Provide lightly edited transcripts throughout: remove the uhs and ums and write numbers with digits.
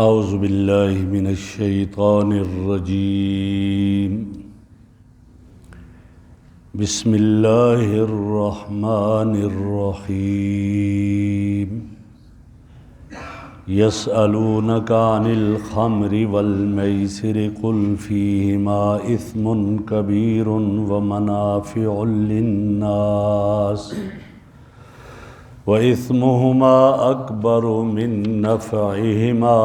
اعوذ باللہ من الشیطان الرجیم بسم اللہ الرحمن الرحیم یسألونک عن الخمر والمیسر قل فیہما اثم کبیر ومنافع للناس وَإِثْمُهُمَا أَكْبَرُ مِن نَّفْعِهِمَا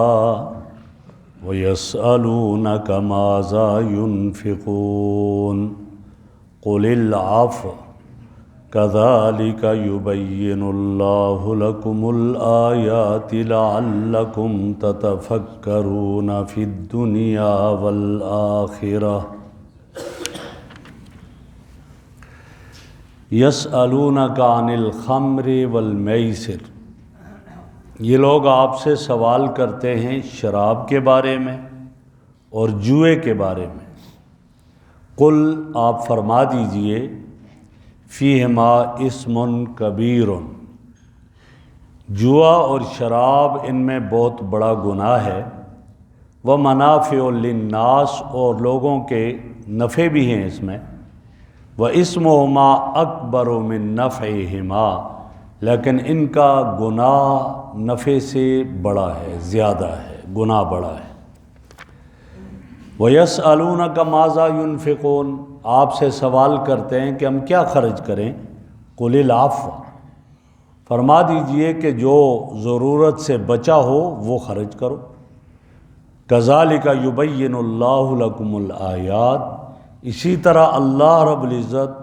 وَيَسْأَلُونَكَ مَاذَا يُنْفِقُونَ قُلِ الْعَفْوَ كَذَلِكَ يُبَيِّنُ اللَّهُ لَكُمُ الْآيَاتِ لَعَلَّكُمْ تَتَفَكَّرُونَ فِي الدُّنْيَا وَالْآخِرَةِ یسألونک عن الخمر والمیسر، یہ لوگ آپ سے سوال کرتے ہیں شراب کے بارے میں اور جوئے کے بارے میں۔ قل، آپ فرما دیجئے، فیہما اسم کبیر، جوا اور شراب ان میں بہت بڑا گناہ ہے، ومنافع للناس، اور لوگوں کے نفع بھی ہیں اس میں، وَإِثْمُهُمَا أَكْبَرُ مِن نَّفْعِهِمَا، لیکن ان کا گناہ نفع سے بڑا ہے، زیادہ ہے، گناہ بڑا ہے۔ وَيَسْأَلُونَكَ مَاذَا يُنْفِقُونَ، آپ سے سوال کرتے ہیں کہ ہم کیا خرچ کریں۔ قُلِ الْعَفْوَ، فرما دیجئے کہ جو ضرورت سے بچا ہو وہ خرچ کرو۔ كَذَلِكَ يُبَيِّنُ اللَّهُ لَكُمُ الْآيَاتِ، اسی طرح اللہ رب العزت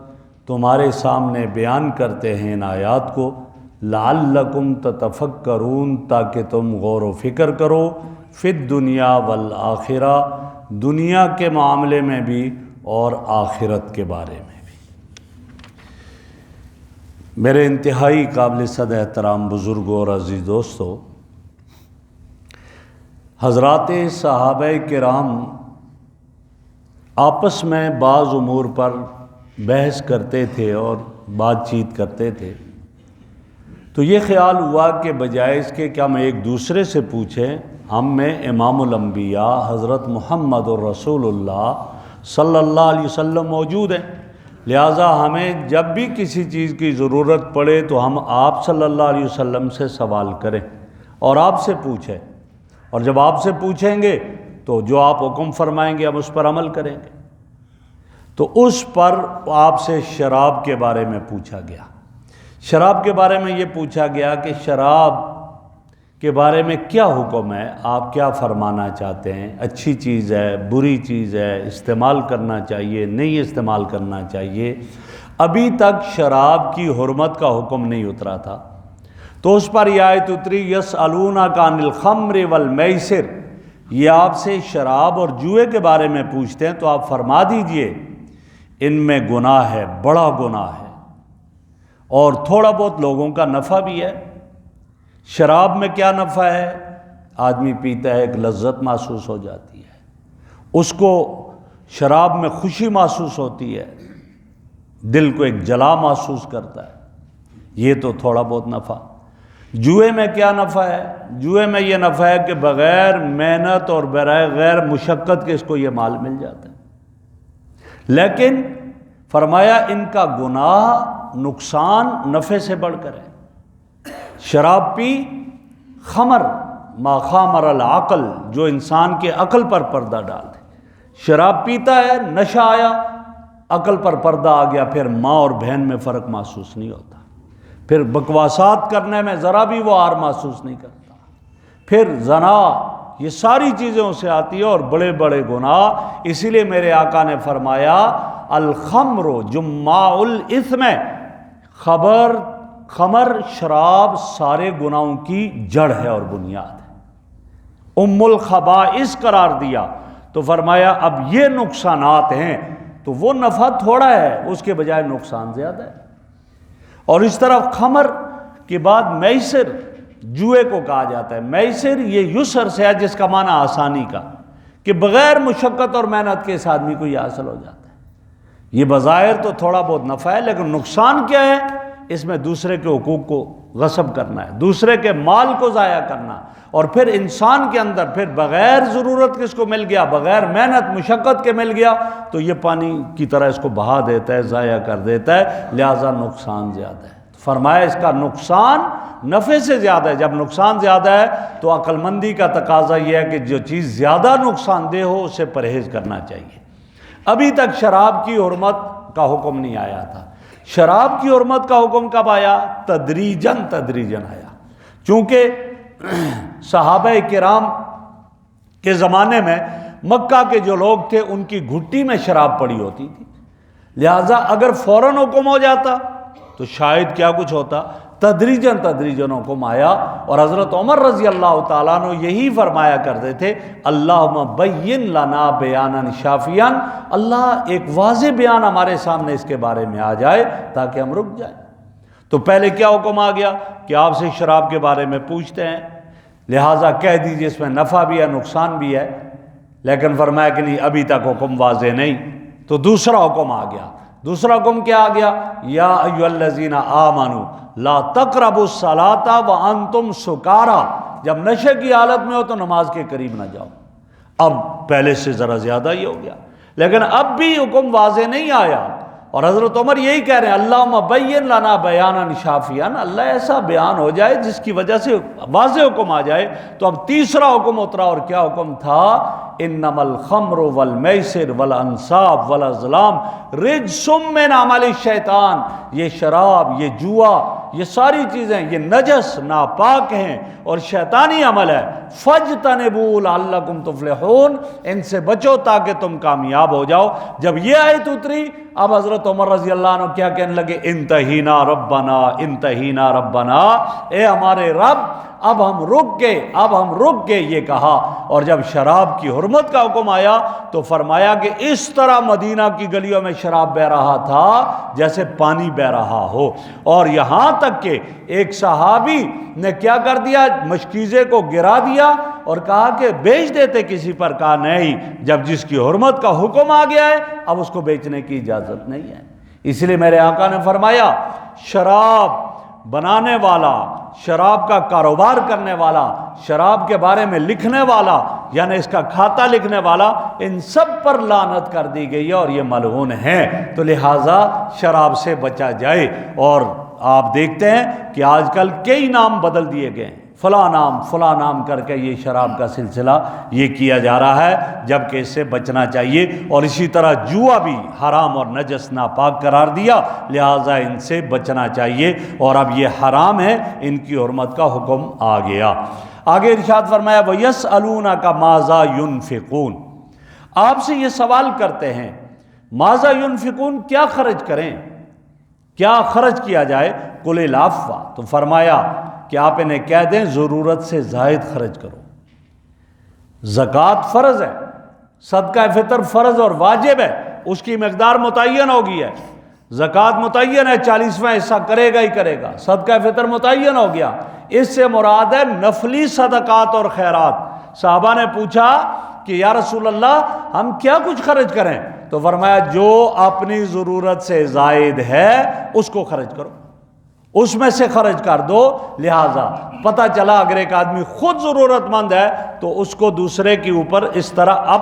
تمہارے سامنے بیان کرتے ہیں ان آیات کو، لعلکم تتفکرون، تاکہ تم غور و فکر کرو، فی الدنیا والآخرہ، دنیا کے معاملے میں بھی اور آخرت کے بارے میں بھی۔ میرے انتہائی قابل صد احترام بزرگوں اور عزیز دوستو، حضرات صحابہ کرام آپس میں بعض امور پر بحث کرتے تھے اور بات چیت کرتے تھے، تو یہ خیال ہوا کہ بجائے اس کے کہ ہم ایک دوسرے سے پوچھیں، ہم میں امام الانبیاء حضرت محمد الرسول اللہ صلی اللہ علیہ وسلم موجود ہیں، لہٰذا ہمیں جب بھی کسی چیز کی ضرورت پڑے تو ہم آپ صلی اللہ علیہ وسلم سے سوال کریں اور آپ سے پوچھیں، اور جب آپ سے پوچھیں گے تو جو آپ حکم فرمائیں گے ہم اس پر عمل کریں گے۔ تو اس پر آپ سے شراب کے بارے میں پوچھا گیا، شراب کے بارے میں یہ پوچھا گیا کہ شراب کے بارے میں کیا حکم ہے، آپ کیا فرمانا چاہتے ہیں، اچھی چیز ہے، بری چیز ہے، استعمال کرنا چاہیے، نہیں استعمال کرنا چاہیے۔ ابھی تک شراب کی حرمت کا حکم نہیں اترا تھا، تو اس پر یہ آیت اتری، یسألونک عن الخمر والمیسر، یہ آپ سے شراب اور جوئے کے بارے میں پوچھتے ہیں، تو آپ فرما دیجئے ان میں گناہ ہے، بڑا گناہ ہے، اور تھوڑا بہت لوگوں کا نفع بھی ہے۔ شراب میں کیا نفع ہے؟ آدمی پیتا ہے، ایک لذت محسوس ہو جاتی ہے، اس کو شراب میں خوشی محسوس ہوتی ہے، دل کو ایک جلا محسوس کرتا ہے، یہ تو تھوڑا بہت نفع۔ جوئے میں کیا نفع ہے؟ جوئے میں یہ نفع ہے کہ بغیر محنت اور بغیر مشقت کے اس کو یہ مال مل جاتا ہے، لیکن فرمایا ان کا گناہ، نقصان نفع سے بڑھ کر ہے۔ شراب پی، خمر ما خامر العقل، جو انسان کے عقل پر پردہ ڈال دے۔ شراب پیتا ہے، نشہ آیا، عقل پر پردہ آ گیا، پھر ماں اور بہن میں فرق محسوس نہیں ہوتا، پھر بکواسات کرنے میں ذرا بھی وہ آر محسوس نہیں کرتا، پھر زنا، یہ ساری چیزیں اسے آتی ہیں اور بڑے بڑے گناہ۔ اسی لیے میرے آقا نے فرمایا الخمر جماع الاثم، خمر شراب سارے گناہوں کی جڑ ہے اور بنیاد ہے، ام الخبائث قرار دیا۔ تو فرمایا اب یہ نقصانات ہیں تو وہ نفع تھوڑا ہے، اس کے بجائے نقصان زیادہ ہے۔ اور اس طرح خمر کے بعد میسر، جوئے کو کہا جاتا ہے میسر، یہ یسر سے ہے جس کا معنی آسانی کا، کہ بغیر مشقت اور محنت کے اس آدمی کو یہ حاصل ہو جاتا ہے۔ یہ بظاہر تو تھوڑا بہت نفع ہے، لیکن نقصان کیا ہے؟ اس میں دوسرے کے حقوق کو غصب کرنا ہے، دوسرے کے مال کو ضائع کرنا، اور پھر انسان کے اندر پھر بغیر ضرورت کس کو مل گیا، بغیر محنت مشقت کے مل گیا تو یہ پانی کی طرح اس کو بہا دیتا ہے، ضائع کر دیتا ہے، لہٰذا نقصان زیادہ ہے۔ فرمایا اس کا نقصان نفع سے زیادہ ہے۔ جب نقصان زیادہ ہے تو عقل مندی کا تقاضا یہ ہے کہ جو چیز زیادہ نقصان دہ ہو اسے پرہیز کرنا چاہیے۔ ابھی تک شراب کی حرمت کا حکم نہیں آیا تھا۔ شراب کی حرمت کا حکم کب آیا؟ تدریجاً آیا، چونکہ صحابہ کرام کے زمانے میں مکہ کے جو لوگ تھے ان کی گھٹی میں شراب پڑی ہوتی تھی، لہٰذا اگر فوراً حکم ہو جاتا تو شاید کیا کچھ ہوتا۔ تدریجاً حکم آیا، اور حضرت عمر رضی اللہ تعالیٰ عنہ یہی فرمایا کرتے تھے، اللہم بین لنا بیانا شافیاً، اللہ ایک واضح بیان ہمارے سامنے اس کے بارے میں آ جائے تاکہ ہم رک جائیں۔ تو پہلے کیا حکم آ گیا کہ آپ سے شراب کے بارے میں پوچھتے ہیں، لہٰذا کہہ دیجیے اس میں نفع بھی ہے نقصان بھی ہے، لیکن فرمایا کہ نہیں ابھی تک حکم واضح نہیں۔ تو دوسرا حکم آ گیا۔ دوسرا حکم کیا آ گیا؟ یا ایھا الذین آمنوا لا تقربوا الصلاۃ وانتم سکارا، جب نشے کی حالت میں ہو تو نماز کے قریب نہ جاؤ۔ اب پہلے سے ذرا زیادہ ہی ہو گیا، لیکن اب بھی حکم واضح نہیں آیا، اور حضرت عمر یہی کہہ رہے ہیں، اللہم بین لنا بیانا شافیاً، اللہ ایسا بیان ہو جائے جس کی وجہ سے واضح حکم آ جائے۔ تو اب تیسرا حکم اترا، اور کیا حکم تھا؟ انما الخمر والمیسر والانصاب والازلام رجس من عمل الشیطان، یہ شراب، یہ جوا، یہ ساری چیزیں یہ نجس ناپاک ہیں اور شیطانی عمل ہے، فاجتنبوا لعلکم تفلحون، ان سے بچو تاکہ تم کامیاب ہو جاؤ۔ جب یہ آیت اتری، اب حضرت عمر رضی اللہ عنہ کیا کہنے لگے؟ انتہینا ربنا، انتہینا ربنا، اے ہمارے رب اب ہم رک گئے، یہ کہا۔ اور جب شراب کی حرمت کا حکم آیا تو فرمایا کہ اس طرح مدینہ کی گلیوں میں شراب بہ رہا تھا جیسے پانی بہ رہا ہو، اور یہاں تک کہ ایک صحابی نے کیا کر دیا، مشکیزے کو گرا دیا اور کہا کہ بیچ دیتے کسی پر، کہا نہیں، جب جس کی حرمت کا حکم آ گیا ہے اب اس کو بیچنے کی اجازت نہیں ہے۔ اس لیے میرے آقا نے فرمایا، شراب بنانے والا، شراب کا کاروبار کرنے والا، شراب کے بارے میں لکھنے والا، یعنی اس کا کھاتا لکھنے والا، ان سب پر لعنت کر دی گئی ہے اور یہ ملعون ہیں۔ تو لہٰذا شراب سے بچا جائے۔ اور آپ دیکھتے ہیں کہ آج کل کئی نام بدل دیے گئے ہیں، فلاں نام کر کے یہ شراب کا سلسلہ یہ کیا جا رہا ہے، جبکہ اس سے بچنا چاہیے۔ اور اسی طرح جوا بھی حرام اور نجس ناپاک قرار دیا، لہٰذا ان سے بچنا چاہیے، اور اب یہ حرام ہے، ان کی حرمت کا حکم آ گیا۔ آگے ارشاد فرمایا، وَيَسْأَلُونَكَ مَاذَا يُنْفِقُونَ، آپ سے یہ سوال کرتے ہیں، ماذا ينفقون، کیا خرچ کریں، کیا خرچ کیا جائے؟ قُلِ الْعَفْوَ، تو فرمایا کہ آپ انہیں کہہ دیں ضرورت سے زائد خرچ کرو۔ زکوٰۃ فرض ہے، صدقہ فطر فرض اور واجب ہے، اس کی مقدار متعین ہوگی ہے۔ زکوٰۃ متعین ہے، 40واں حصہ کرے گا ہی کرے گا۔ صدقہ فطر متعین ہو گیا، اس سے مراد ہے نفلی صدقات اور خیرات۔ صحابہ نے پوچھا کہ یا رسول اللہ ہم کیا کچھ خرچ کریں؟ تو فرمایا جو اپنی ضرورت سے زائد ہے اس کو خرچ کرو، اس میں سے خرچ کر دو۔ لہٰذا پتہ چلا اگر ایک آدمی خود ضرورت مند ہے تو اس کو دوسرے کے اوپر اس طرح اب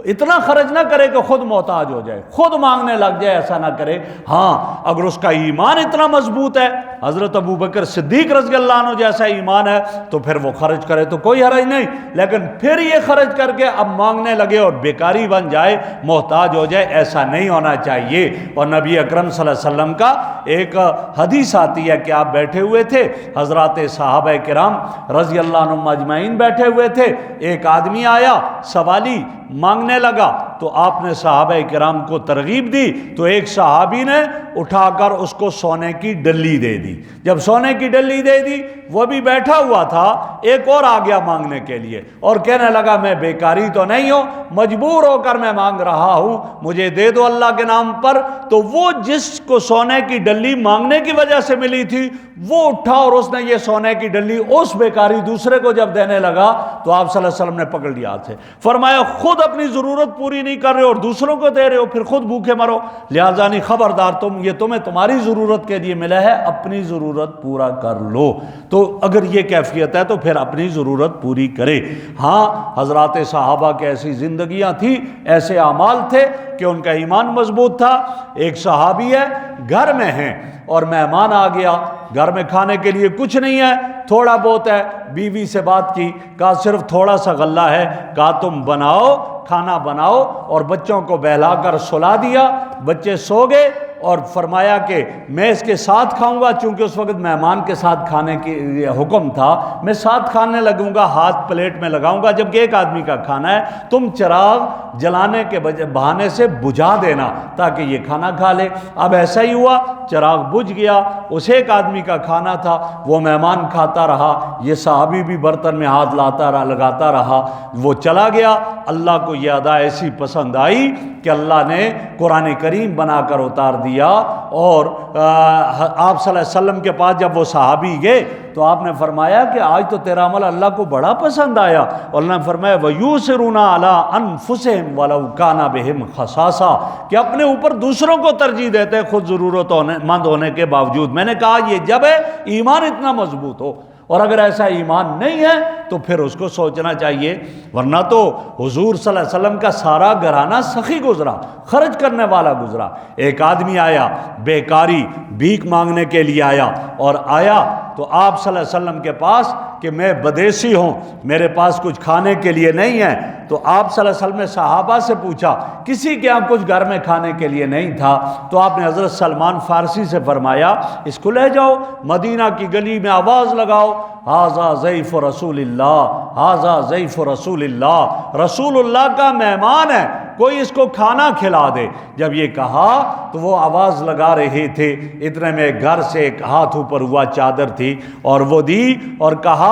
اتنا خرچ نہ کرے کہ خود محتاج ہو جائے، خود مانگنے لگ جائے، ایسا نہ کرے۔ ہاں اگر اس کا ایمان اتنا مضبوط ہے، حضرت ابوبکر صدیق رضی اللہ عنہ جیسا ایمان ہے، تو پھر وہ خرچ کرے تو کوئی حرج نہیں، لیکن پھر یہ خرچ کر کے اب مانگنے لگے اور بیکاری بن جائے، محتاج ہو جائے، ایسا نہیں ہونا چاہیے۔ اور نبی اکرم صلی اللہ علیہ وسلم کا ایک حدیث آتی ہے کہ آپ بیٹھے ہوئے تھے، حضرات صحابہ کرام رضی اللہ عنہم اجمعین بیٹھے ہوئے تھے، ایک آدمی آیا سوالی مانگنے لگا تو آپ نے صحابہ کرام کو ترغیب دی، تو ایک صحابی نے اٹھا کر اس کو سونے کی ڈلی دے دی۔ جب سونے کی ڈلی دے دی، وہ بھی بیٹھا ہوا تھا، ایک اور آ گیا مانگنے کے لیے اور کہنے لگا میں بیکاری تو نہیں ہوں، مجبور ہو کر میں مانگ رہا ہوں، مجھے دے دو اللہ کے نام پر۔ تو وہ جس کو سونے کی ڈلی مانگنے کی وجہ سے ملی تھی وہ اٹھا اور اس نے یہ سونے کی ڈلی اس بیکاری دوسرے کو جب دینے لگا تو آپ صلی اللہ علیہ وسلم نے پکڑ لیا ہاتھ سے، فرمایا خود اپنی ضرورت پوری نہیں نہیں کر رہے ہو اور دوسروں کو دے رہے ہو، پھر خود بھوکے مرو۔ لہٰذا نہیں، خبردار، یہ تمہیں تمہاری ضرورت کے لیے ملا ہے، اپنی ضرورت پورا کر لو۔ تو اگر یہ کیفیت ہے تو پھر اپنی ضرورت پوری کرے۔ ہاں، حضرات صحابہ کی ایسی زندگیاں تھیں، ایسے اعمال تھے کہ ان کا ایمان مضبوط تھا۔ ایک صحابی ہے، گھر میں ہیں اور مہمان آ گیا، گھر میں کھانے کے لیے کچھ نہیں ہے، تھوڑا بہت ہے، بیوی سے بات کی، کہا صرف تھوڑا سا غلہ ہے، کہا تم بناؤ، کھانا بناؤ، اور بچوں کو بہلا کر سلا دیا، بچے سو گئے، اور فرمایا کہ میں اس کے ساتھ کھاؤں گا، چونکہ اس وقت مہمان کے ساتھ کھانے کی حکم تھا، میں ساتھ کھانے لگوں گا، ہاتھ پلیٹ میں لگاؤں گا، جبکہ ایک آدمی کا کھانا ہے، تم چراغ جلانے کے بہانے سے بجھا دینا تاکہ یہ کھانا کھا لے۔ اب ایسا ہی ہوا، چراغ بجھ گیا، اس ایک آدمی کا کھانا تھا، وہ مہمان کھاتا رہا، یہ صحابی بھی برتن میں ہاتھ لگاتا رہا، وہ چلا گیا۔ اللہ کو یہ ادا ایسی پسند آئی کہ اللہ نے قرآن کریم بنا کر اتار دیا، اور آپ صلی اللہ علیہ وسلم کے پاس جب وہ صحابی گئے تو آپ نے فرمایا کہ آج تو تیرا عمل اللہ کو بڑا پسند آیا، اور اللہ نے فرمایا وَيُؤْثِرُونَ عَلَىٰ أَنفُسِهِمْ وَلَوْ كَانَ بِهِمْ خَصَاصَةٌ، کہ اپنے اوپر دوسروں کو ترجیح دیتے ہیں خود ضرورت مند ہونے کے باوجود۔ میں نے کہا یہ جب ہے ایمان اتنا مضبوط ہو، اور اگر ایسا ایمان نہیں ہے تو پھر اس کو سوچنا چاہیے، ورنہ تو حضور صلی اللہ علیہ وسلم کا سارا گھرانہ سخی گزرا، خرچ کرنے والا گزرا۔ ایک آدمی آیا بیکاری بھیک مانگنے کے لیے آیا، اور آیا تو آپ صلی اللہ علیہ وسلم کے پاس کہ میں بدیسی ہوں، میرے پاس کچھ کھانے کے لیے نہیں ہے، تو آپ صلی اللہ علیہ وسلم نے صحابہ سے پوچھا، کسی کے یہاں کچھ گھر میں کھانے کے لیے نہیں تھا، تو آپ نے حضرت سلمان فارسی سے فرمایا اس کو لے جاؤ مدینہ کی گلی میں آواز لگاؤ، ھذا ضیف رسول اللہ، ھذا ضیف رسول اللہ، رسول اللہ کا مہمان ہے، کوئی اس کو کھانا کھلا دے۔ جب یہ کہا تو وہ آواز لگا رہے تھے، اتنے میں گھر سے ایک ہاتھ اوپر ہوا چادر تھی، اور وہ دی اور کہا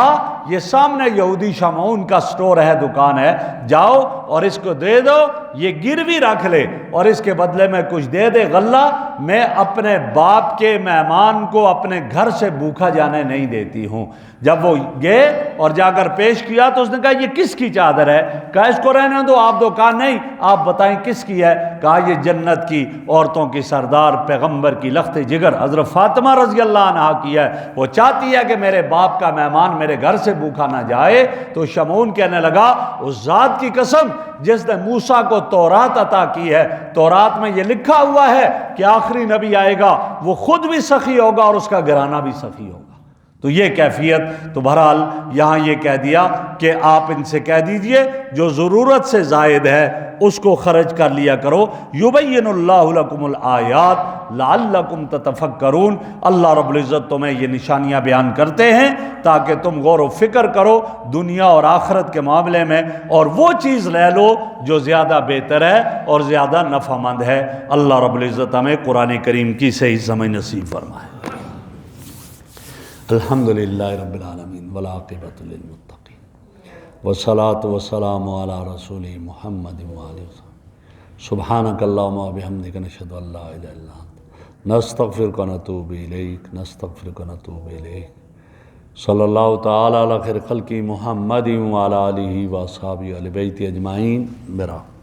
یہ سامنے یہودی شمعون کا سٹور ہے، دکان ہے، جاؤ اور اس کو دے دو، یہ گروی رکھ لے اور اس کے بدلے میں کچھ دے دے غلہ، میں اپنے باپ کے مہمان کو اپنے گھر سے بھوکا جانے نہیں دیتی ہوں۔ جب وہ گئے اور جا کر پیش کیا تو اس نے کہا یہ کس کی چادر ہے؟ کہا اس کو رہنے دو، آپ دکان نہیں، آپ بتائیں کس کی ہے؟ کہا یہ جنت کی عورتوں کی سردار پیغمبر کی لخت جگر حضرت فاطمہ رضی اللہ عنہا کی ہے، وہ چاہتی ہے کہ میرے باپ کا مہمان میرے گھر سے بھوکا نہ جائے۔ تو شمعون کہنے لگا اس ذات کی قسم جس نے موسیٰ کو تورات عطا کی ہے، تورات میں یہ لکھا ہوا ہے کہ آخری نبی آئے گا وہ خود بھی سخی ہوگا اور اس کا گھرانہ بھی سخی ہوگا۔ تو یہ کیفیت، تو بہرحال یہاں یہ کہہ دیا کہ آپ ان سے کہہ دیجئے جو ضرورت سے زائد ہے اس کو خرچ کر لیا کرو۔ یبین اللہ لکم الآیات لعلکم تتفکرون، اللہ رب العزت تمہیں یہ نشانیاں بیان کرتے ہیں تاکہ تم غور و فکر کرو دنیا اور آخرت کے معاملے میں، اور وہ چیز لے لو جو زیادہ بہتر ہے اور زیادہ نفع مند ہے۔ اللہ رب العزت ہمیں قرآن کریم کی صحیح سمجھ نصیب فرمائے۔ الحمدللہ رب العالمین والعاقبۃ للمتقین والصلاۃ والسلام علی رسول محمد وآلہ وسلم۔ سبحانک اللہم وبحمدک نشہد ان لا الہ الا انت نستغفرک ونتوب الیک، نستغفرک ونتوب الیک۔ صلی اللہ تعالی علی خیر خلق محمد وعلی آلہ واصحابہ اہل بیت اجمعین برحمتہ۔